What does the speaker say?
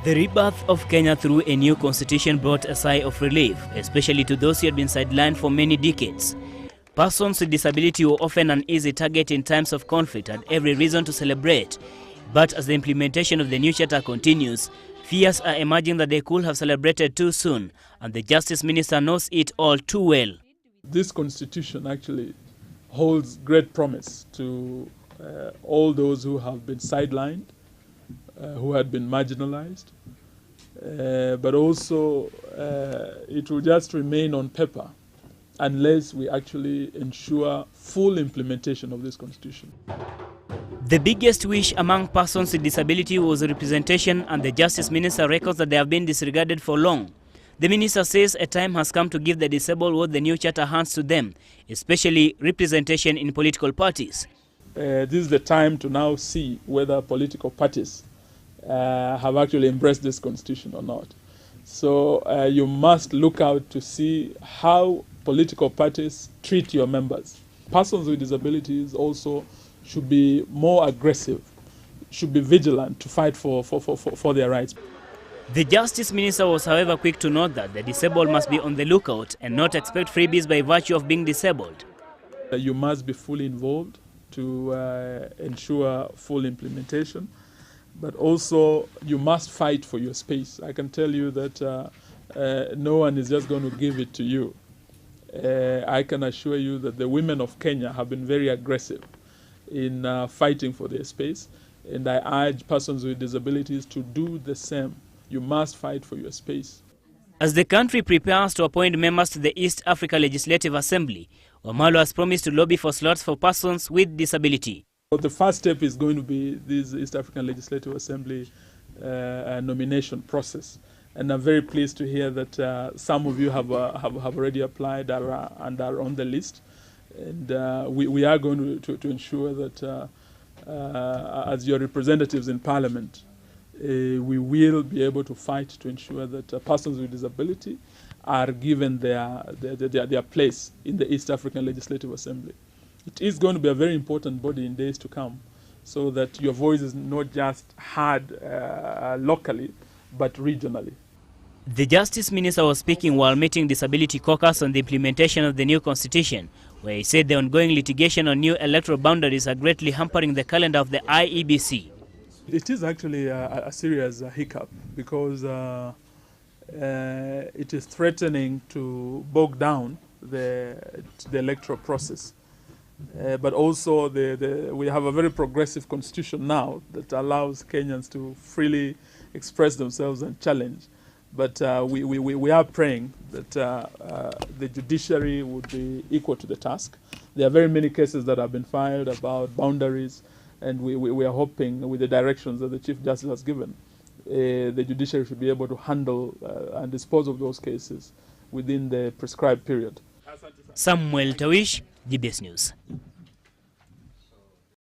The rebirth of Kenya through a new constitution brought a sigh of relief, especially to those who had been sidelined for many decades. Persons with disability were often an easy target in times of conflict and every reason to celebrate. But as the implementation of the new charter continues, fears are emerging that they could have celebrated too soon, and the Justice Minister knows it all too well. This constitution actually holds great promise to all those who have been sidelined, who had been marginalized, but also it will just remain on paper unless we actually ensure full implementation of this constitution. The biggest wish among persons with disability was representation, and the Justice Minister records that they have been disregarded for long. The minister says a time has come to give the disabled what the new charter hands to them, especially representation in political parties. This is the time to now see whether political parties have actually embraced this constitution or not. So you must look out to see how political parties treat your members. Persons with disabilities also should be more aggressive, should be vigilant to fight for their rights. The Justice Minister was, however, quick to note that the disabled must be on the lookout and not expect freebies by virtue of being disabled. You must be fully involved to ensure full implementation, but also you must fight for your space. I can tell you that no one is just going to give it to you. I can assure you that the women of Kenya have been very aggressive in fighting for their space, and I urge persons with disabilities to do the same. You must fight for your space. As the country prepares to appoint members to the East Africa Legislative Assembly, Wamalwa has promised to lobby for slots for persons with disability. The first step is going to be this East African Legislative Assembly nomination process. And I'm very pleased to hear that some of you have already applied and are on the list. And we are going to ensure that as your representatives in Parliament, we will be able to fight to ensure that persons with disability are given their place in the East African Legislative Assembly. It is going to be a very important body in days to come, so that your voice is not just heard locally, but regionally. The Justice Minister was speaking while meeting Disability Caucus on the implementation of the new constitution, where he said the ongoing litigation on new electoral boundaries are greatly hampering the calendar of the IEBC. It is actually a serious hiccup because it is threatening to bog down the electoral process. But also we have a very progressive constitution now that allows Kenyans to freely express themselves and challenge. But we are praying that the judiciary would be equal to the task. There are very many cases that have been filed about boundaries, and we are hoping, with the directions that the Chief Justice has given, the judiciary should be able to handle and dispose of those cases within the prescribed period. Samuel Tawish, GBS News.